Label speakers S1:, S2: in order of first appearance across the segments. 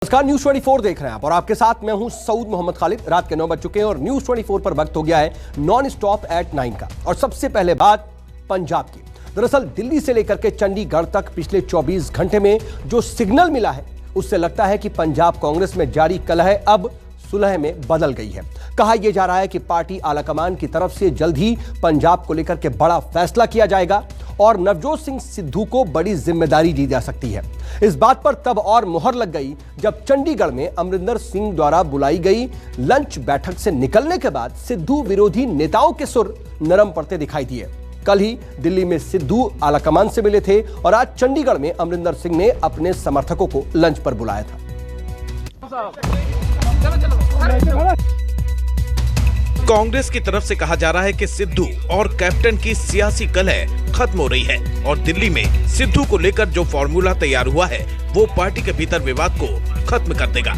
S1: नमस्कार, न्यूज 24 देख रहे हैं आप और आपके साथ मैं हूं सऊद मोहम्मद खालिद। रात के 9 बज चुके हैं और न्यूज 24 पर वक्त हो गया है नॉन स्टॉप एट 9 का। और सबसे पहले बात पंजाब की। दरअसल दिल्ली से लेकर के चंडीगढ़ तक पिछले 24 घंटे में जो सिग्नल मिला है उससे लगता है कि पंजाब कांग्रेस में जारी कलह अब सुलह में बदल गई है। कहा यह जा रहा है कि पार्टी आलाकमान की तरफ से जल्द ही पंजाब को लेकर के बड़ा फैसला किया जाएगा और नवजोत सिंह सिद्धू को बड़ी जिम्मेदारी दी जा सकती है। इस बात पर तब और मुहर लग गई जब चंडीगढ़ में अमरिंदर सिंह द्वारा बुलाई गई लंच बैठक से निकलने के बाद सिद्धू विरोधी नेताओं के सुर नरम पड़ते दिखाई दिए। कल ही दिल्ली में सिद्धू आलाकमान से मिले थे और आज चंडीगढ़ में अमरिंदर सिंह ने अपने समर्थकों को लंच पर बुलाया था।
S2: कांग्रेस की तरफ से कहा जा रहा है कि सिद्धू और कैप्टन की सियासी कलह खत्म हो रही है और दिल्ली में सिद्धू को लेकर जो फॉर्मूला तैयार हुआ है वो पार्टी के भीतर विवाद को खत्म कर देगा।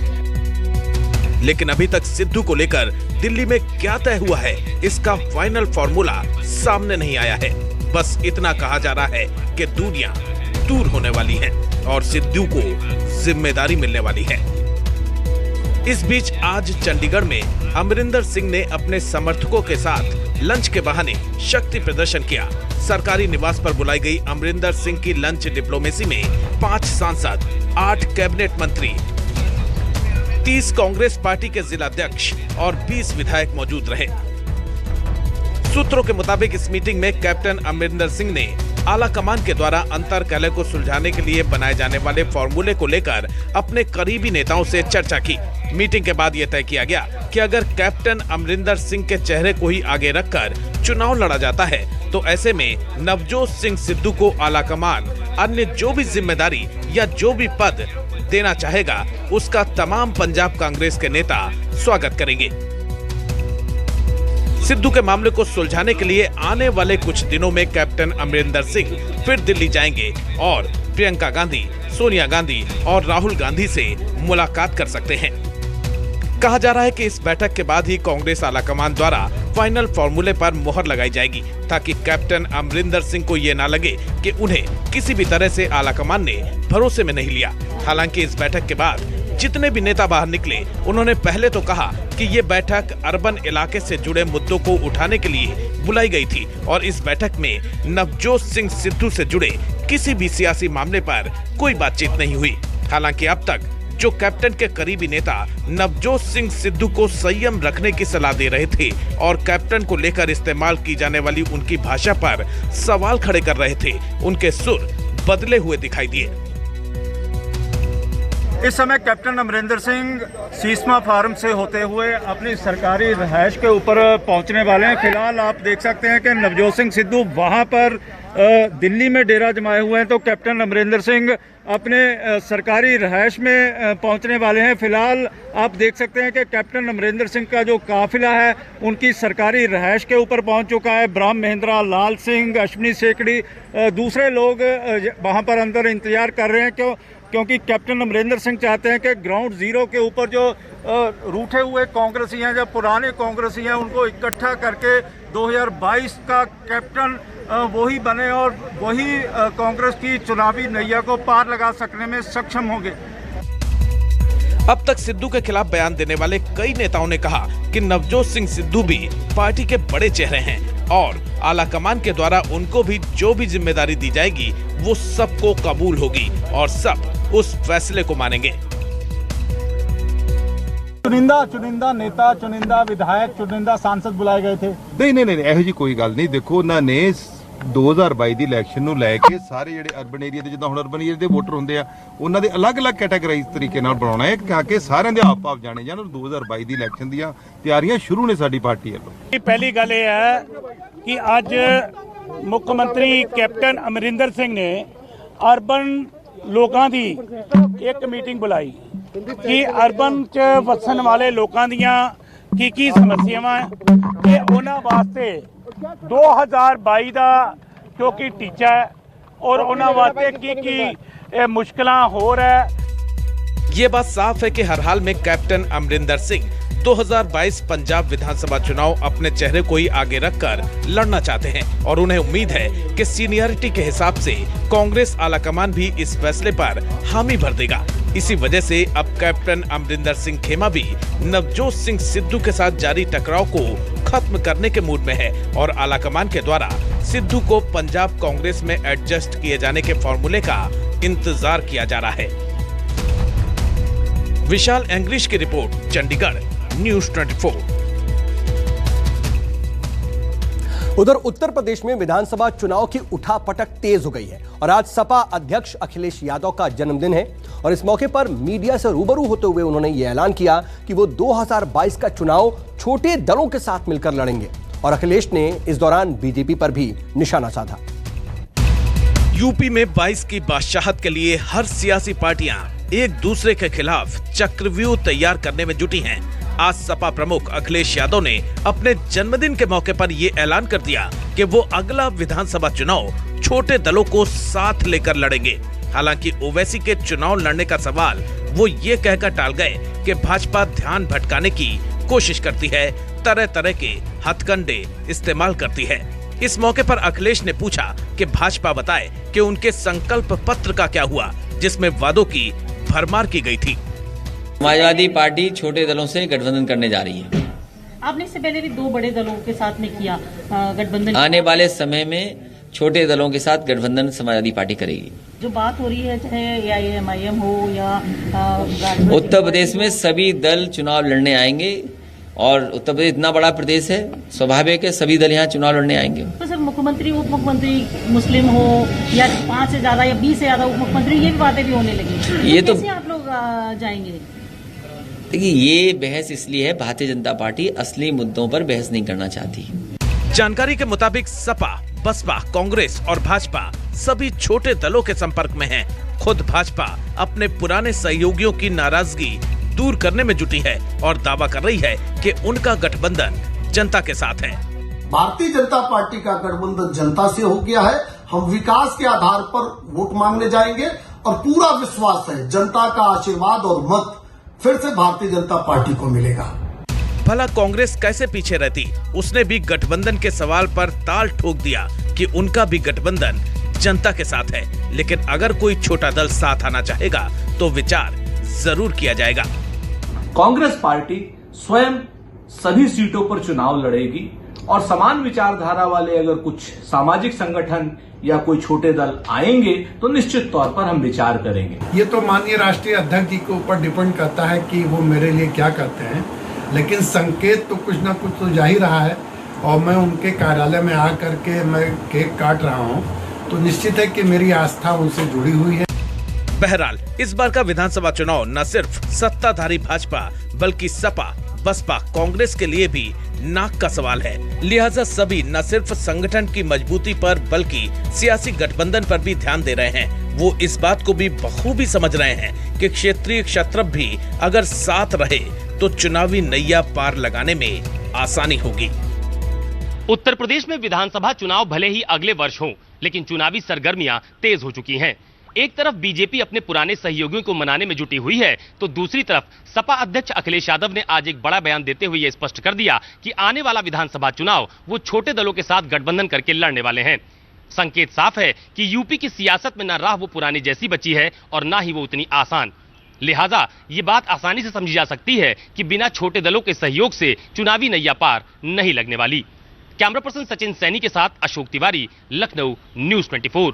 S2: लेकिन अभी तक सिद्धू को लेकर दिल्ली में क्या तय हुआ है इसका फाइनल फॉर्मूला सामने नहीं आया है। बस इतना कहा जा रहा है कि दूरियां दूर होने वाली हैं और सिद्धू को जिम्मेदारी मिलने वाली है। इस बीच आज चंडीगढ़ में अमरिंदर सिंह ने अपने समर्थकों के साथ लंच के बहाने शक्ति प्रदर्शन किया। सरकारी निवास पर बुलाई गई अमरिंदर सिंह की लंच डिप्लोमेसी में 5 सांसद, 8 कैबिनेट मंत्री, 30 कांग्रेस पार्टी के जिलाध्यक्ष और 20 विधायक मौजूद रहे। सूत्रों के मुताबिक इस मीटिंग में कैप्टन अमरिंदर सिंह ने आलाकमान के द्वारा अंतर कलह को सुलझाने के लिए बनाए जाने वाले फॉर्मूले को लेकर अपने करीबी नेताओं से चर्चा की। मीटिंग के बाद यह तय किया गया कि अगर कैप्टन अमरिंदर सिंह के चेहरे को ही आगे रखकर चुनाव लड़ा जाता है तो ऐसे में नवजोत सिंह सिद्धू को आलाकमान अन्य जो भी जिम्मेदारी या जो भी पद देना चाहेगा उसका तमाम पंजाब कांग्रेस के नेता स्वागत करेंगे। सिद्धू के मामले को सुलझाने के लिए आने वाले कुछ दिनों में कैप्टन अमरिंदर सिंह फिर दिल्ली जाएंगे और प्रियंका गांधी, सोनिया गांधी और राहुल गांधी से मुलाकात कर सकते हैं। कहा जा रहा है कि इस बैठक के बाद ही कांग्रेस आलाकमान द्वारा फाइनल फॉर्मूले पर मुहर लगाई जाएगी ताकि कैप्टन अमरिंदर सिंह को ये ना लगे कि उन्हें किसी भी तरह से आलाकमान ने भरोसे में नहीं लिया। हालांकि इस बैठक के बाद जितने भी नेता बाहर निकले उन्होंने पहले तो कहा कि ये बैठक अर्बन इलाके से जुड़े मुद्दों को उठाने के लिए बुलाई गई थी और इस बैठक में नवजोत सिंह सिद्धू से जुड़े किसी भी सियासी मामले पर कोई बातचीत नहीं हुई। हालांकि अब तक जो कैप्टन के करीबी नेता नवजोत सिंह सिद्धू को संयम रखने की सलाह दे रहे थे और कैप्टन को लेकर इस्तेमाल की जाने वाली उनकी भाषा पर सवाल खड़े कर रहे थे, उनके सुर बदले हुए दिखाई दिए।
S3: इस समय कैप्टन अमरिंदर सिंह सीसमा फार्म से होते हुए अपनी सरकारी रहायश के ऊपर पहुंचने वाले हैं। फिलहाल आप देख सकते हैं कि नवजोत सिंह सिद्धू वहां पर दिल्ली में डेरा जमाए हुए हैं तो कैप्टन अमरिंदर सिंह अपने सरकारी रहायश में पहुंचने वाले हैं। फिलहाल आप देख सकते हैं कि कैप्टन अमरिंदर सिंह का जो काफिला है उनकी सरकारी रहायश के ऊपर पहुंच चुका है। ब्रह्म महिंद्रा, लाल सिंह, अश्विनी सेकड़ी, दूसरे लोग वहां पर अंदर इंतजार कर रहे हैं क्योंकि कैप्टन अमरिंदर सिंह चाहते हैं कि ग्राउंड जीरो के ऊपर जो रूठे हुए कांग्रेसी हैं, जो पुराने कांग्रेसी हैं, उनको इकट्ठा करके 2022 का कैप्टन वही बने और वही कांग्रेस की चुनावी नैया को पार लगा सकने में सक्षम होंगे।
S2: अब तक सिद्धू के खिलाफ बयान देने वाले कई नेताओं ने कहा कि नवजोत सिंह सिद्धू भी पार्टी के बड़े चेहरे हैं और आलाकमान के द्वारा उनको भी जो भी जिम्मेदारी दी जाएगी वो सबको कबूल होगी और सब उस फैसले को मानेंगे।
S3: चुनिंदा नेता, चुनिंदा विधायक, चुनिंदा सांसद बुलाए गए थे।
S4: नहीं ਇਹੋ ਜੀ ਕੋਈ ਗੱਲ ਨਹੀਂ। ਦੇਖੋ ਉਹਨਾਂ ਨੇ 2022 ਦੀ ਇਲੈਕਸ਼ਨ ਨੂੰ ਲੈ ਕੇ ਸਾਰੇ ਜਿਹੜੇ ਅਰਬਨ ਏਰੀਆ ਦੇ ਜਿੱਦਾਂ ਹੁਣ ਅਰਬਨ ਏਰੀਆ ਦੇ ਵੋਟਰ ਹੁੰਦੇ ਆ ਉਹਨਾਂ ਦੇ ਅਲੱਗ-ਅਲੱਗ ਕੈਟਾਗਰਾਈਜ਼ ਤਰੀਕੇ ਨਾਲ ਬਣਾਉਣਾ ਹੈ ਤਾਂ ਕਿ ਸਾਰਿਆਂ ਦੇ ਆਪ-ਆਪ ਜਾਣੇ ਜਾਣ। 2022 ਦੀ ਇਲੈਕਸ਼ਨ ਦੀਆਂ ਤਿਆਰੀਆਂ ਸ਼ੁਰੂ ਨੇ ਸਾਡੀ ਪਾਰਟੀ ਵੱਲੋਂ।
S5: ਪਹਿਲੀ ਗੱਲ ਇਹ ਹੈ ਕਿ ਅੱਜ ਮੁੱਖ ਮੰਤਰੀ ਕੈਪਟਨ ਅਮਰਿੰਦਰ ਸਿੰਘ ਨੇ ਅਰਬਨ ਲੋਕਾਂ ਦੀ ਇੱਕ ਮੀਟਿੰਗ ਬੁਲਾਈ ਕਿ ਅਰਬਨ 'ਚ ਵਸਣ ਵਾਲੇ ਲੋਕਾਂ ਦੀਆਂ ਕੀ ਸਮੱਸਿਆਵਾਂ ਤੇ ਉਹਨਾਂ ਵਾਸਤੇ 2022 ਦਾ ਕਿਉਂਕਿ ਟੀਚਾ ਹੈ ਔਰ ਉਹਨਾਂ ਵਾਸਤੇ ਕੀ ਮੁਸ਼ਕਲਾਂ ਹੋ ਰਿਹਾ।
S2: ये बात साफ है कि हर हाल में कैप्टन अमरिंदर सिंह 2022 पंजाब विधानसभा चुनाव अपने चेहरे को ही आगे रखकर लड़ना चाहते हैं और उन्हें उम्मीद है कि सीनियरिटी के हिसाब से कांग्रेस आलाकमान भी इस फैसले पर हामी भर देगा। इसी वजह से अब कैप्टन अमरिंदर सिंह खेमा भी नवजोत सिंह सिद्धू के साथ जारी टकराव को खत्म करने के मूड में है और आलाकमान के द्वारा सिद्धू को पंजाब कांग्रेस में एडजस्ट किए जाने के फॉर्मूले का इंतजार किया जा रहा है। विशाल एंग्लिश की रिपोर्ट, चंडीगढ़, न्यूज़ 24।
S1: उधर उत्तर प्रदेश में विधानसभा चुनाव की उठापटक तेज हो गई है और आज सपा अध्यक्ष अखिलेश यादव का जन्मदिन है और इस मौके पर मीडिया से रूबरू होते हुए उन्होंने ये ऐलान किया कि वो 2022 का चुनाव छोटे दलों के साथ मिलकर लड़ेंगे और अखिलेश ने इस दौरान बीजेपी पर भी निशाना साधा।
S2: यूपी में 22 की बादशाहत के लिए हर सियासी पार्टियां एक दूसरे के खिलाफ चक्रव्यूह तैयार करने में जुटी हैं। आज सपा प्रमुख अखिलेश यादव ने अपने जन्मदिन के मौके पर ये ऐलान कर दिया कि वो अगला विधानसभा चुनाव छोटे दलों को साथ लेकर लड़ेंगे। हालांकि ओवैसी के चुनाव लड़ने का सवाल वो ये कहकर टाल गए कि भाजपा ध्यान भटकाने की कोशिश करती है, तरह तरह के हथकंडे इस्तेमाल करती है। इस मौके पर अखिलेश ने पूछा कि भाजपा बताए कि उनके संकल्प पत्र का क्या हुआ, जिसमें वादों की भरमार की गई थी।
S6: समाजवादी पार्टी छोटे दलों से गठबंधन करने जा रही है।
S7: आपने इससे पहले भी 2 बड़े दलों के साथ में किया गठबंधन।
S6: आने वाले समय में छोटे दलों के साथ गठबंधन समाजवादी पार्टी करेगी।
S7: जो बात हो रही है चाहे AIMIM हो या
S6: उत्तर प्रदेश में सभी दल चुनाव लड़ने आएंगे और उत्तर प्रदेश इतना बड़ा प्रदेश है, स्वाभाविक है सभी दल यहाँ चुनाव लड़ने आएंगे।
S7: तो सर मुख्यमंत्री उप मुख्यमंत्री मुस्लिम हो या 5 से ज्यादा या 20 से ज्यादा उप मुख्यमंत्री, ये भी बातें भी होने लगी।
S6: ये तो
S7: कैसे आप लोग जाएंगे?
S6: देखिए ये बहस इसलिए है, भारतीय जनता पार्टी असली मुद्दों पर बहस नहीं करना चाहती।
S2: जानकारी के मुताबिक सपा, बसपा, कांग्रेस और भाजपा सभी छोटे दलों के संपर्क में हैं। खुद भाजपा अपने पुराने सहयोगियों की नाराजगी दूर करने में जुटी है और दावा कर रही है कि उनका गठबंधन जनता के साथ है।
S8: भारतीय जनता पार्टी का गठबंधन जनता से हो गया है। हम विकास के आधार पर वोट मांगने जाएंगे और पूरा विश्वास है जनता का आशीर्वाद और मत फिर से भारतीय जनता पार्टी को मिलेगा।
S2: भला कांग्रेस कैसे पीछे रहती, उसने भी गठबंधन के सवाल पर ताल ठोक दिया कि उनका भी गठबंधन जनता के साथ है, लेकिन अगर कोई छोटा दल साथ आना चाहेगा तो विचार जरूर किया जाएगा।
S9: कांग्रेस पार्टी स्वयं सभी सीटों पर चुनाव लड़ेगी और समान विचारधारा वाले अगर कुछ सामाजिक संगठन या कोई छोटे दल आएंगे तो निश्चित तौर पर हम विचार करेंगे।
S10: ये तो माननीय राष्ट्रीय अध्यक्ष जी के ऊपर डिपेंड करता है कि वो मेरे लिए क्या करते हैं, लेकिन संकेत तो कुछ ना कुछ तो जा ही रहा है और मैं उनके कार्यालय में आ करके मैं केक काट रहा हूँ, तो निश्चित है कि मेरी आस्था उनसे जुड़ी हुई है।
S2: बहरहाल इस बार का विधानसभा चुनाव न सिर्फ सत्ताधारी भाजपा बल्कि सपा, बसपा, कांग्रेस के लिए भी नाक का सवाल है। लिहाजा सभी न सिर्फ संगठन की मजबूती पर बल्कि सियासी गठबंधन पर भी ध्यान दे रहे हैं। वो इस बात को भी बखूबी समझ रहे हैं कि क्षेत्रीय क्षत्रप भी अगर साथ रहे तो चुनावी नैया पार लगाने में आसानी होगी।
S11: उत्तर प्रदेश में विधानसभा चुनाव भले ही अगले वर्ष हो, लेकिन चुनावी सरगर्मियां तेज हो चुकी हैं। एक तरफ बीजेपी अपने पुराने सहयोगियों को मनाने में जुटी हुई है, तो दूसरी तरफ सपा अध्यक्ष अखिलेश यादव ने आज एक बड़ा बयान देते हुए यह स्पष्ट कर दिया कि आने वाला विधानसभा चुनाव वो छोटे दलों के साथ गठबंधन करके लड़ने वाले हैं। संकेत साफ है कि यूपी की सियासत में न राह वो पुरानी जैसी बची है और ना ही वो उतनी आसान। लिहाजा ये बात आसानी से समझी जा सकती है कि बिना छोटे दलों के सहयोग से चुनावी नैया पार नहीं लगने वाली। कैमरा पर्सन सचिन सैनी के साथ अशोक तिवारी, लखनऊ, न्यूज़ 24।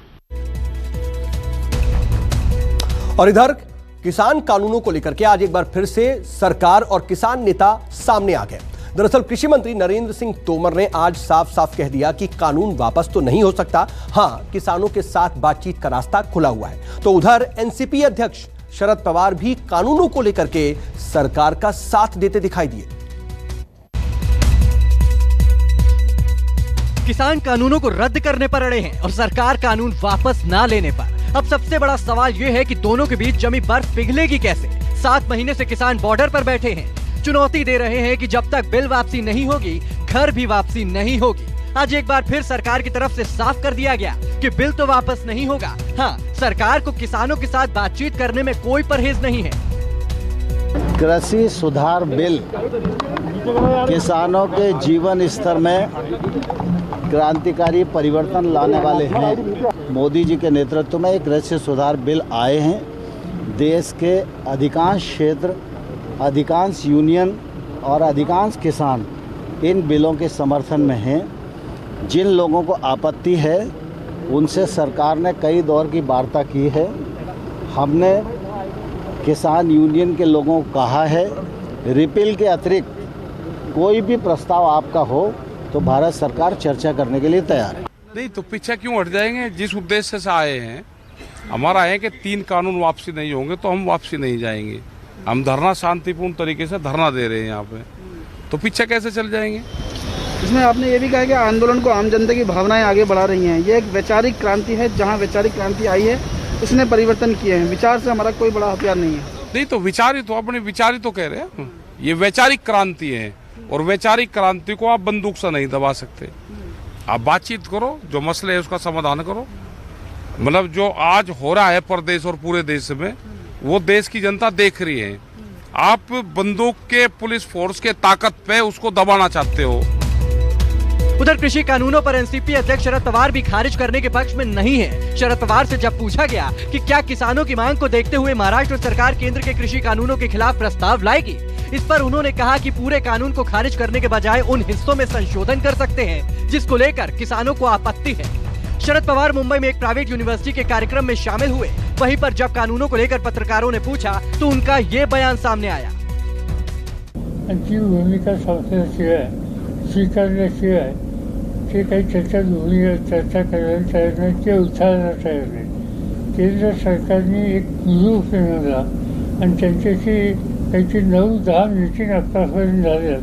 S1: और इधर किसान कानूनों को लेकर के आज एक बार फिर से सरकार और किसान नेता सामने आ गए। दरअसल कृषि मंत्री नरेंद्र सिंह तोमर ने आज साफ साफ कह दिया कि कानून वापस तो नहीं हो सकता, हां किसानों के साथ बातचीत का रास्ता खुला हुआ है। तो उधर एनसीपी अध्यक्ष शरद पवार भी कानूनों को लेकर के सरकार का साथ देते दिखाई दिए।
S12: किसान कानूनों को रद्द करने पर अड़े हैं और सरकार कानून वापस ना लेने पर। अब सबसे बड़ा सवाल ये है कि दोनों के बीच जमी बर्फ पिघलेगी कैसे। 7 महीने से किसान बॉर्डर पर बैठे हैं, चुनौती दे रहे हैं कि जब तक बिल वापसी नहीं होगी घर भी वापसी नहीं होगी। आज एक बार फिर सरकार की तरफ से साफ कर दिया गया कि बिल तो वापस नहीं होगा, हाँ सरकार को किसानों के साथ बातचीत करने में कोई परहेज नहीं है।
S13: कृषि सुधार बिल किसानों के जीवन स्तर में क्रांतिकारी परिवर्तन लाने वाले हैं। मोदी जी के नेतृत्व में एक कृषि सुधार बिल आए हैं। देश के अधिकांश क्षेत्र, अधिकांश यूनियन और अधिकांश किसान इन बिलों के समर्थन में हैं। जिन लोगों को आपत्ति है उनसे सरकार ने कई दौर की वार्ता की है। हमने किसान यूनियन के लोगों को कहा है, रिपील के अतिरिक्त कोई भी प्रस्ताव आपका हो तो भारत सरकार चर्चा करने के लिए तैयार है।
S14: नहीं तो पीछे क्यों हट जाएंगे? जिस उद्देश्य से आए हैं, हमारा है कि 3 कानून वापसी नहीं होंगे तो हम वापसी नहीं जाएंगे। हम धरना शांतिपूर्ण तरीके से धरना दे रहे हैं यहाँ पे, तो पीछे कैसे चल जाएंगे?
S15: इसमें आपने ये भी कहा कि आंदोलन को आम जनता की भावनाएं आगे बढ़ा रही हैं। ये एक वैचारिक क्रांति है, जहाँ वैचारिक क्रांति आई है उसने परिवर्तन किए हैं। विचार से हमारा कोई बड़ा हथियार नहीं है।
S14: नहीं तो विचारी तो अपने विचारी तो कह रहे हैं, ये वैचारिक क्रांति है और वैचारिक क्रांति को आप बंदूक से नहीं दबा सकते। आप बातचीत करो, जो मसले है उसका समाधान करो। मतलब जो आज हो रहा है प्रदेश और पूरे देश में, वो देश की जनता देख रही है। आप बंदूक के पुलिस फोर्स के ताकत पे उसको दबाना चाहते हो।
S12: उधर कृषि कानूनों पर एनसीपी अध्यक्ष शरद पवार भी खारिज करने के पक्ष में नहीं है। शरद पवार से जब पूछा गया कि क्या किसानों की मांग को देखते हुए महाराष्ट्र सरकार केंद्र के कृषि कानूनों के खिलाफ प्रस्ताव लाएगी, इस पर उन्होंने कहा कि पूरे कानून को खारिज करने के बजाय उन हिस्सों में संशोधन कर सकते हैं जिसको लेकर किसानों को आपत्ति है। शरद पवार मुंबई में एक प्राइवेट यूनिवर्सिटी के कार्यक्रम में शामिल हुए। वहीं पर जब कानूनों को लेकर पत्रकारों ने पूछा तो उनका ये बयान सामने आया।
S16: भूमिका स्वीकारल्याशिवाय ते काही चर्चा करायला तयार नाही, ते उचलायला तयार नाही। केंद्र सरकारने एक ग्रुप नेमला आणि त्यांच्याशी काहीतरी 9-10 मीटिंग आतापर्यंत झाल्या,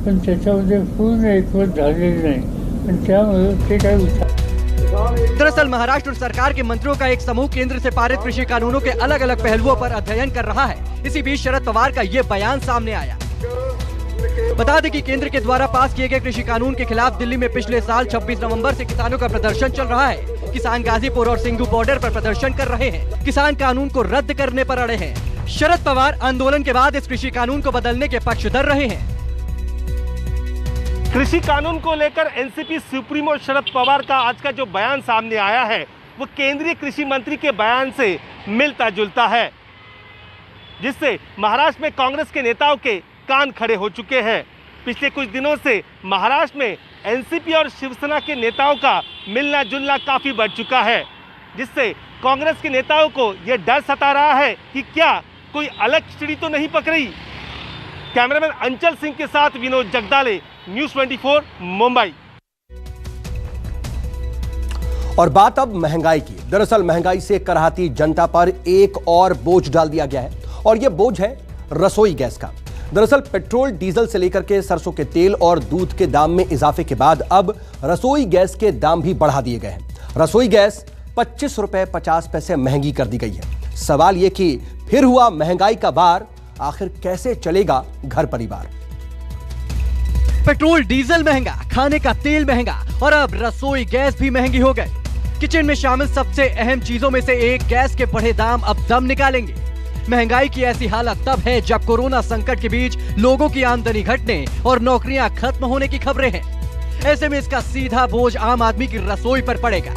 S16: पण त्याच्यामध्ये पूर्ण एकमत झालेली नाही आणि त्यामुळे ते काही
S12: दरअसल महाराष्ट्र सरकार के मंत्रियों का एक समूह केंद्र से पारित कृषि कानूनों के अलग अलग पहलुओं पर अध्ययन कर रहा है। इसी बीच शरद पवार का ये बयान सामने आया। बता दें कि केंद्र के द्वारा पास किए गए कृषि कानून के खिलाफ दिल्ली में पिछले साल 26 नवंबर से किसानों का प्रदर्शन चल रहा है। किसान गाजीपुर और सिंघू बॉर्डर पर प्रदर्शन कर रहे हैं। किसान कानून को रद्द करने पर अड़े हैं। शरद पवार आंदोलन के बाद इस कृषि कानून को बदलने के पक्षधर रहे हैं।
S11: कृषि कानून को लेकर एनसीपी सुप्रीमो शरद पवार का आज का जो बयान सामने आया है वो केंद्रीय कृषि मंत्री के बयान से मिलता जुलता है, जिससे महाराष्ट्र में कांग्रेस के नेताओं के कान खड़े हो चुके हैं। पिछले कुछ दिनों से महाराष्ट्र में एनसीपी और शिवसेना के नेताओं का मिलना जुलना काफी बढ़ चुका है, जिससे कांग्रेस के नेताओं को यह डर सता रहा है कि क्या कोई अलग चिड़ी तो नहीं पकड़ी। कैमरामैन अंचल सिंह के साथ विनोद जगदाले, न्यूज़ 24 मुंबई।
S1: और बात अब महंगाई की। दरअसल महंगाई से कराहती जनता पर एक और बोझ डाल दिया गया है और यह बोझ है रसोई गैस का। दरअसल पेट्रोल, डीजल से लेकर के सरसों के तेल और दूध के दाम में इजाफे के बाद अब रसोई गैस के दाम भी बढ़ा दिए गए हैं। रसोई गैस 25 रुपए 50 पैसे महंगी कर दी गई है। सवाल यह कि फिर हुआ महंगाई का बार, आखिर कैसे चलेगा घर परिवार।
S12: पेट्रोल डीजल महंगा, खाने का तेल महंगा और अब रसोई गैस भी महंगी हो गई। किचन में शामिल सबसे अहम चीजों में से एक गैस के बढ़े दाम अब दम निकालेंगे। महंगाई की ऐसी हालत तब है जब कोरोना संकट के बीच लोगों की आमदनी घटने और नौकरियां खत्म होने की खबरें हैं। ऐसे में इसका सीधा बोझ आम आदमी की रसोई पर पड़ेगा।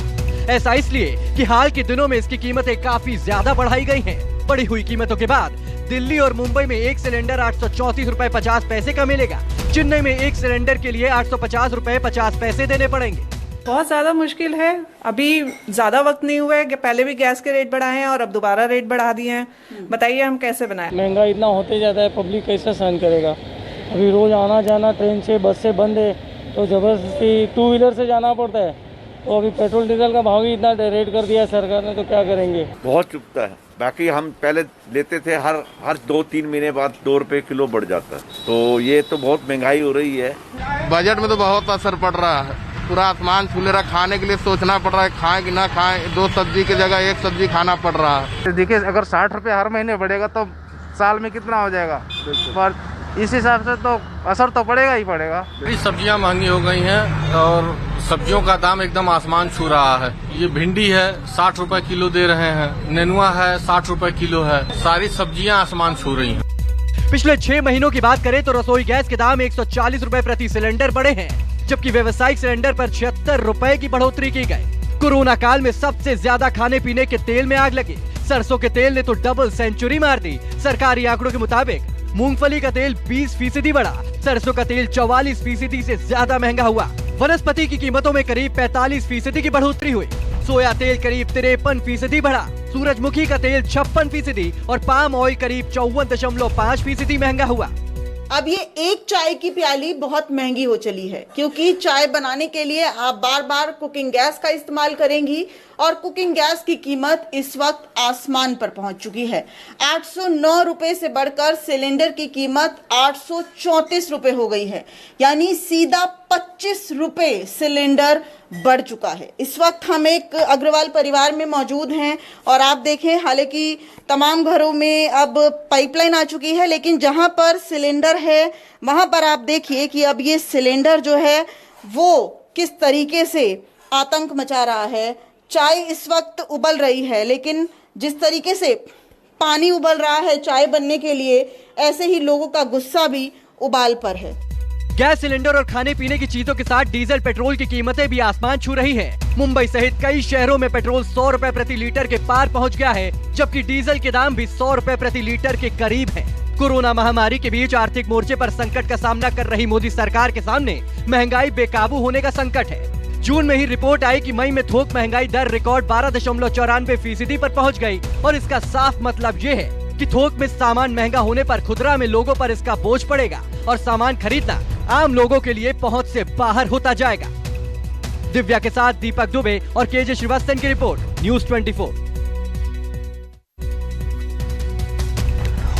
S12: ऐसा इसलिए कि हाल के दिनों में इसकी कीमतें काफी ज्यादा बढ़ाई गई हैं। बढ़ी हुई कीमतों के बाद दिल्ली और मुंबई में एक सिलेंडर 834 रुपए 50 पैसे का मिलेगा। चेन्नई में एक सिलेंडर के लिए 850 रुपए 50 पैसे देने पड़ेंगे।
S17: बहुत ज़्यादा मुश्किल है। अभी ज़्यादा वक्त नहीं हुआ है कि पहले भी गैस के रेट बढ़ाए हैं और अब दोबारा रेट बढ़ा दिए हैं। बताइए हम कैसे बनाएं?
S16: महंगा इतना होते जाता है, पब्लिक कैसे सहन करेगा? अभी रोज आना जाना ट्रेन से बस से बंद है तो ज़बरदस्ती 2 व्हीलर से जाना पड़ता है। तो अभी पेट्रोल डीजल का भाव ही इतना रेट कर दिया सरकार ने, तो क्या करेंगे?
S18: बहुत चुभता है। बाकी हम पहले लेते थे हर 2-3 महीने बाद 2 रुपए किलो बढ़ जाता है, तो ये तो बहुत महंगाई हो रही है।
S19: बजट में तो बहुत असर पड़ रहा है। पूरा आसमान छू ले रहा, खाने के लिए सोचना पड़ रहा है, खाएं कि ना खाएं। 2 सब्जी की जगह 1 सब्जी खाना पड़ रहा है।
S20: देखिए अगर 60 रुपये हर महीने बढ़ेगा तो साल में कितना हो जाएगा, पर इस हिसाब से तो असर तो पड़ेगा ही पड़ेगा।
S19: सब्जियां महंगी हो गई हैं और सब्जियों का दाम एकदम आसमान छू रहा है। ये भिंडी है 60 रुपए किलो दे रहे हैं, नेनुआ है 60 रुपए किलो है। सारी सब्जियां आसमान छू रही हैं।
S12: पिछले 6 महीनों की बात करें तो रसोई गैस के दाम 140 रुपए प्रति सिलेंडर बढ़े हैं, जबकि व्यवसायिक सिलेंडर पर 76 रुपए की बढ़ोतरी की गई। कोरोना काल में सबसे ज्यादा खाने पीने के तेल में आग लगी। सरसों के तेल ने तो डबल सेंचुरी मार दी। सरकारी आंकड़ों के मुताबिक मूंगफली का तेल 20% बढ़ा, सरसों का तेल 44% से ज्यादा महंगा हुआ। वनस्पति की कीमतों में करीब 45% की बढ़ोतरी हुई। सोया तेल करीब 53% बढ़ा, सूरजमुखी का तेल 56% और पाम ऑयल करीब 54.5% महंगा हुआ।
S21: अब ये एक चाय की प्याली बहुत महंगी हो चली है, क्योंकि चाय बनाने के लिए आप बार बार कुकिंग गैस का इस्तेमाल करेंगी और कुकिंग गैस की कीमत इस वक्त आसमान पर पहुंच चुकी है। 809 रुपए से बढ़कर सिलेंडर की कीमत 834 रुपए हो गई है, यानी सीधा 25 रुपए सिलेंडर बढ़ चुका है। इस वक्त हम एक अग्रवाल परिवार में मौजूद हैं और आप देखें, हालांकि तमाम घरों में अब पाइपलाइन आ चुकी है, लेकिन जहां पर सिलेंडर है वहां पर आप देखिए कि अब ये सिलेंडर जो है वो किस तरीके से आतंक मचा रहा है। चाय इस वक्त उबल रही है, लेकिन जिस तरीके से पानी उबल रहा है चाय बनने के लिए, ऐसे ही लोगों का गुस्सा भी उबाल पर है।
S12: गैस सिलेंडर और खाने पीने की चीजों के साथ डीजल पेट्रोल की कीमतें भी आसमान छू रही हैं। मुंबई सहित कई शहरों में पेट्रोल 100 रुपए प्रति लीटर के पार पहुंच गया है, जबकि डीजल के दाम भी 100 रुपए प्रति लीटर के करीब हैं। कोरोना महामारी के बीच आर्थिक मोर्चे पर संकट का सामना कर रही मोदी सरकार के सामने महंगाई बेकाबू होने का संकट है। जून में ही रिपोर्ट आई कि मई में थोक महंगाई दर रिकॉर्ड 12.94% पर पहुंच गई और इसका साफ मतलब ये है कि थोक में सामान महंगा होने पर खुदरा में लोगों पर इसका बोझ पड़ेगा और सामान खरीदना आम लोगों के लिए पहुंच से बाहर होता जाएगा। दिव्या के साथ दीपक दुबे और केजे श्रीवास्तव की रिपोर्ट, न्यूज़ 24।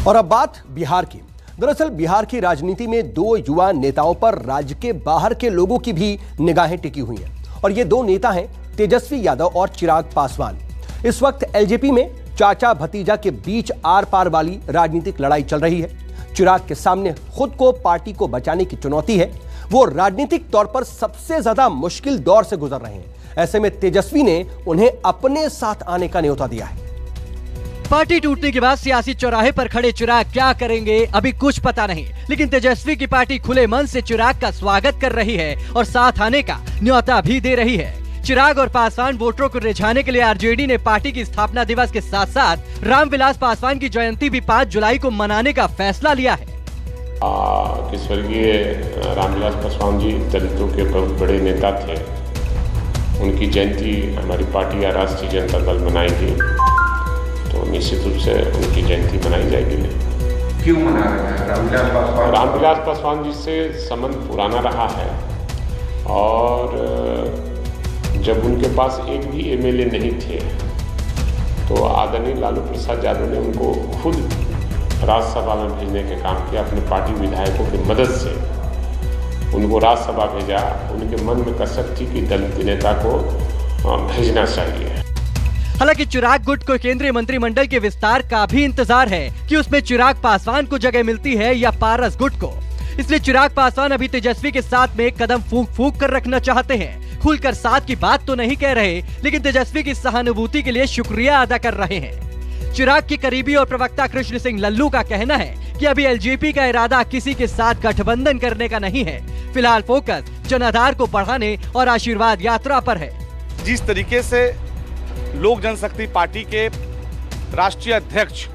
S1: और अब बात बिहार की। दरअसल बिहार की राजनीति में दो युवा नेताओं पर राज्य के बाहर के लोगों की भी निगाहें टिकी हुई हैं और ये दो नेता हैं तेजस्वी यादव और चिराग पासवान। इस वक्त एलजेपी में चाचा भतीजा के बीच आर पार वाली राजनीतिक लड़ाई चल रही है। चिराग के सामने खुद को पार्टी को बचाने की चुनौती है। वो राजनीतिक तौर पर सबसे ज्यादा मुश्किल दौर से गुजर रहे हैं। ऐसे में तेजस्वी ने उन्हें अपने साथ आने का न्योता दिया है।
S12: पार्टी टूटने के बाद सियासी चौराहे पर खड़े चिराग क्या करेंगे अभी कुछ पता नहीं, लेकिन तेजस्वी की पार्टी खुले मन से चिराग का स्वागत कर रही है और साथ आने का न्योता भी दे रही है। चिराग और पासवान वोटरों को रिझाने के लिए आरजेडी ने पार्टी की स्थापना दिवस के साथ साथ रामविलास पासवान की जयंती भी 5 जुलाई को मनाने का फैसला लिया है।
S22: स्वर्गीय रामविलास पासवान जी दलितों के बहुत बड़े नेता थे। उनकी जयंती हमारी पार्टी या राष्ट्रीय जनता दल मनाएगी, तो निश्चित रूप से उनकी जयंती मनाई जाएगी।
S23: क्यों मना रहे हैं रामविलास पासवान?
S22: रामविलास पासवान जी से संबंध पुराना रहा है और जब उनके पास एक भी एमएलए नहीं थे तो आदरणीय लालू प्रसाद यादव ने उनको खुद राज्यसभा में भेजने के काम किया। अपने पार्टी विधायकों की मदद से उनको राज्यसभा भेजा। उनके मन में कसक थी कि दलित नेता को भेजना चाहिए।
S12: हालांकि चिराग गुट को केंद्रीय मंत्रिमंडल के विस्तार का भी इंतजार है कि उसमें चिराग पासवान को जगह मिलती है या पारस गुट को। इसलिए चिराग पासवान अभी तेजस्वी के साथ में कदम फूंक फूंक कर रखना चाहते हैं। खुलकर साथ की बात तो नहीं कह रहे, लेकिन तेजस्वी की सहानुभूति के लिए शुक्रिया अदा कर रहे हैं। चिराग की करीबी और प्रवक्ता कृष्ण सिंह लल्लू का कहना है कि अभी एलजेपी का इरादा किसी के साथ गठबंधन करने का नहीं है। फिलहाल फोकस जनाधार को बढ़ाने और आशीर्वाद यात्रा पर है।
S23: जिस तरीके से लोक जनशक्ति पार्टी के राष्ट्रीय अध्यक्ष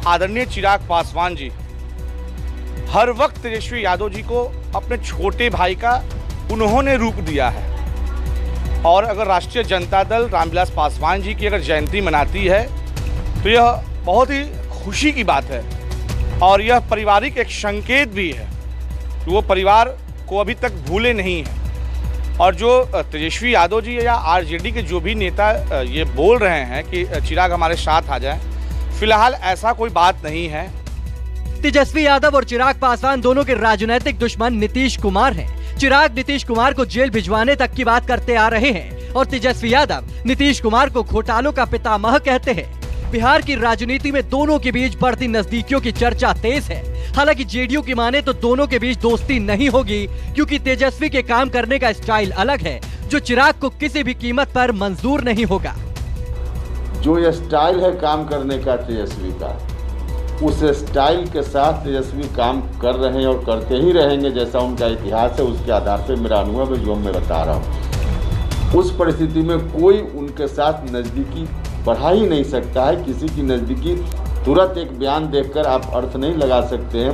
S23: आदरणीय चिराग पासवान जी हर वक्त तेजस्वी यादव जी को अपने छोटे भाई का उन्होंने रूप दिया है, और अगर राष्ट्रीय जनता दल रामविलास पासवान जी की अगर जयंती मनाती है तो यह बहुत ही खुशी की बात है और यह पारिवारिक एक संकेत भी है कि वो परिवार को अभी तक भूले नहीं है। और जो तेजस्वी यादव जी या आरजेडी के जो भी नेता ये बोल रहे हैं कि चिराग हमारे साथ आ जाए, फिलहाल ऐसा कोई बात नहीं है।
S12: तेजस्वी यादव और चिराग पासवान दोनों के राजनीतिक दुश्मन नीतीश कुमार हैं। चिराग नीतीश कुमार को जेल भिजवाने तक की बात करते आ रहे हैं और तेजस्वी यादव नीतीश कुमार को घोटालों का पितामह कहते हैं। बिहार की राजनीति में दोनों के बीच बढ़ती नजदीकियों की चर्चा तेज है। हालांकि जेडीयू की माने तो दोनों के बीच दोस्ती नहीं होगी, क्योंकि तेजस्वी के काम करने का स्टाइल अलग है जो चिराग को किसी भी कीमत पर मंजूर नहीं होगा।
S13: जो ये स्टाइल है काम करने का तेजस्वी का, उस स्टाइल के साथ तेजस्वी काम कर रहे हैं और करते ही रहेंगे, जैसा उनका इतिहास है उसके आधार पर मेरा अनुभव है जो मैं बता रहा हूँ। उस परिस्थिति में कोई उनके साथ नज़दीकी बढ़ा ही नहीं सकता है। किसी की नज़दीकी तुरंत एक बयान देखकर आप अर्थ नहीं लगा सकते हैं,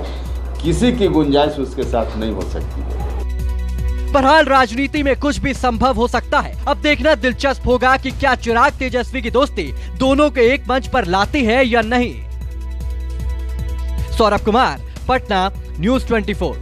S13: किसी की गुंजाइश उसके साथ नहीं हो सकती है।
S12: बहरहाल राजनीति में कुछ भी संभव हो सकता है। अब देखना दिलचस्प होगा कि क्या चिराग तेजस्वी की दोस्ती दोनों को एक मंच पर लाती है या नहीं। सौरभ कुमार, पटना, न्यूज़ 24।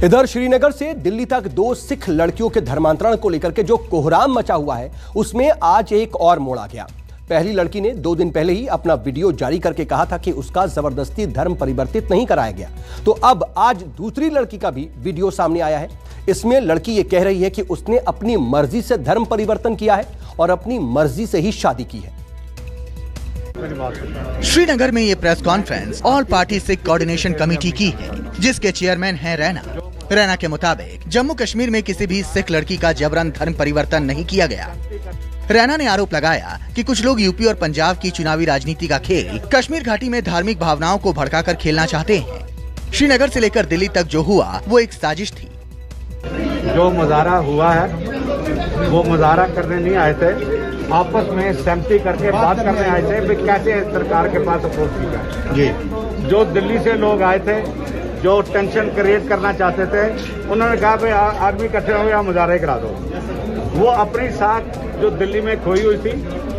S1: इधर श्रीनगर से दिल्ली तक 2 सिख लड़कियों के धर्मांतरण को लेकर के जो कोहराम मचा हुआ है, उसमें आज एक और मोड़ आ गया। पहली लड़की ने 2 दिन पहले ही अपना वीडियो जारी करके कहा था कि उसका जबरदस्ती धर्म परिवर्तित नहीं कराया गया। तो अब आज दूसरी लड़की का भी वीडियो सामने आया है। इसमें लड़की ये कह रही है कि उसने अपनी मर्जी से धर्म परिवर्तन किया है और अपनी मर्जी से ही शादी की है।
S3: श्रीनगर में ये press conference all party Sikh coordination committee की है, जिसके चेयरमैन हैं रैना। रैना के मुताबिक जम्मू कश्मीर में किसी भी सिख लड़की का जबरन धर्म परिवर्तन नहीं किया गया। रैना ने आरोप लगाया कि कुछ लोग यूपी और पंजाब की चुनावी राजनीति का खेल कश्मीर घाटी में धार्मिक भावनाओं को भड़काकर खेलना चाहते हैं। श्रीनगर से लेकर दिल्ली तक जो हुआ वो एक साजिश थी।
S4: जो मुजाहरा हुआ है वो मुजाहरा करने नहीं आए थे, आपस में सहमति करके बात करने आए थे कि कैसे सरकार के पास अप्रोच किया जी। जो दिल्ली से लोग आए थे जो टेंशन क्रिएट करना चाहते थे, उन्होंने कहा भाई आदमी इकट्ठे हो गया, मुजाहरे करा दो। वो अपनी साख जो दिल्ली में खोई हुई थी,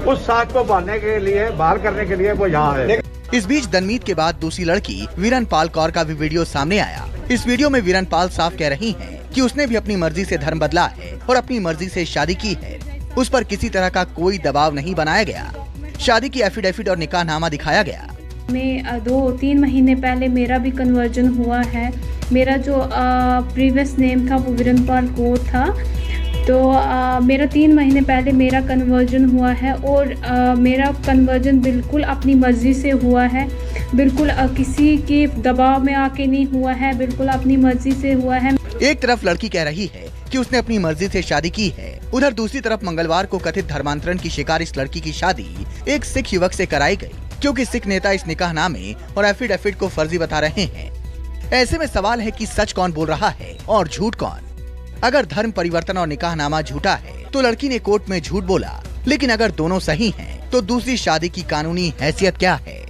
S4: उस साख को बहाल करने के लिए वो यहाँ है।
S3: इस बीच दनमीत के बाद दूसरी लड़की वीरन पाल कौर का भी वीडियो सामने आया। इस वीडियो में वीरन पाल साफ कह रही हैं कि उसने भी अपनी मर्जी से धर्म बदला है और अपनी मर्जी से शादी की है। उस पर किसी तरह का कोई दबाव नहीं बनाया गया। शादी की एफिडेविट और निकाहनामा दिखाया गया।
S5: मैं 2-3 महीने पहले मेरा भी कन्वर्जन हुआ है। मेरा जो प्रीवियस नेम था वो वीरनपाल कौर था। तो मेरा 3 महीने पहले मेरा कन्वर्जन हुआ है और मेरा कन्वर्जन बिल्कुल अपनी मर्जी से हुआ है, बिल्कुल किसी के दबाव में आके नहीं हुआ है, बिल्कुल अपनी मर्जी से हुआ है।
S3: एक तरफ लड़की कह रही है कि उसने अपनी मर्जी से शादी की है, उधर दूसरी तरफ मंगलवार को कथित धर्मांतरण की शिकार इस लड़की की शादी एक सिख युवक से कराई गई, क्योंकि सिख नेता इस निकाहनामे और एफिडेविट को फर्जी बता रहे हैं। ऐसे में सवाल है कि सच कौन बोल रहा है और झूठ कौन। अगर धर्म परिवर्तन और निकाहनामा झूठा है तो लड़की ने कोर्ट में झूठ बोला, लेकिन अगर दोनों सही हैं तो दूसरी शादी की कानूनी हैसियत क्या है।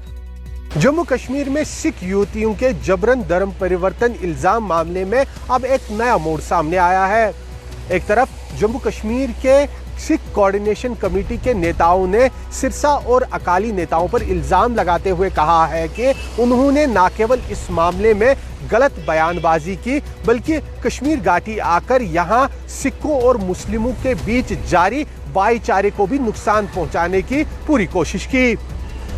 S24: जम्मू कश्मीर में सिख युवतियों के जबरन धर्म परिवर्तन इल्जाम मामले में अब एक नया मोड़ सामने आया है। एक तरफ जम्मू कश्मीर के सिख कोऑर्डिनेशन कमेटी के नेताओं ने सिरसा और अकाली नेताओं पर इल्जाम लगाते हुए कहा है कि उन्होंने न केवल इस मामले में गलत बयानबाजी की, बल्कि कश्मीर घाटी आकर यहां सिखों और मुस्लिमों के बीच जारी भाईचारे को भी नुकसान पहुंचाने की पूरी कोशिश की।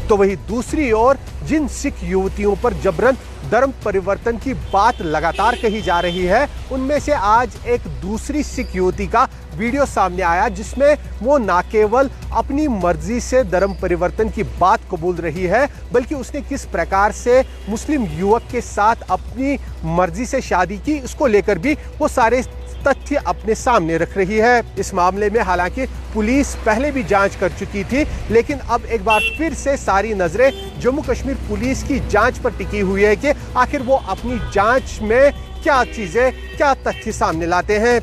S24: तो वही दूसरी ओर जिन सिख युवतियों पर जबरन धर्म परिवर्तन की बात लगातार कही जा रही है, उनमें से आज एक दूसरी सिख युवती का वीडियो सामने आया, जिसमें वो न केवल अपनी मर्जी से धर्म परिवर्तन की बात कबूल रही है, बल्कि उसने किस प्रकार से मुस्लिम युवक के साथ अपनी मर्जी से शादी की, इसको लेकर भी वो सारे तथ्य अपने सामने रख रही है। इस मामले में हालांकि पुलिस पहले भी जांच कर चुकी थी, लेकिन अब एक बार फिर से सारी नजरें जम्मू कश्मीर पुलिस की जांच पर टिकी हुई है कि आखिर वो अपनी जांच में क्या चीजें, क्या तथ्य सामने लाते हैं।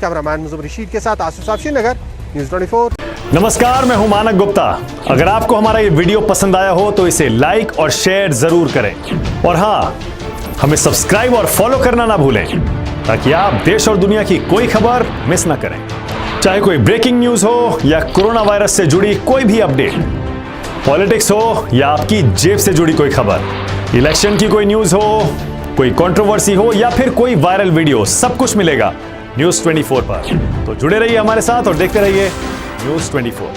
S24: कैमरामैन मुजम्मिल रशीद के साथ आसिफ साहब, श्रीनगर, न्यूज़ 24।
S25: नमस्कार, मैं हूं मानक गुप्ता। अगर आपको हमारा ये वीडियो पसंद आया हो तो इसे लाइक और शेयर जरूर करें, और हाँ, हमें सब्सक्राइब और फॉलो करना ना भूलें, ताकि आप देश और दुनिया की कोई खबर मिस ना करें। चाहे कोई ब्रेकिंग न्यूज हो या कोरोना वायरस से जुड़ी कोई भी अपडेट, पॉलिटिक्स हो या आपकी जेब से जुड़ी कोई खबर, इलेक्शन की कोई न्यूज हो, कोई कंट्रोवर्सी हो या फिर कोई वायरल वीडियो, सब कुछ मिलेगा न्यूज़ 24 पर। तो जुड़े रहिए हमारे साथ और देखते रहिए न्यूज़ 24।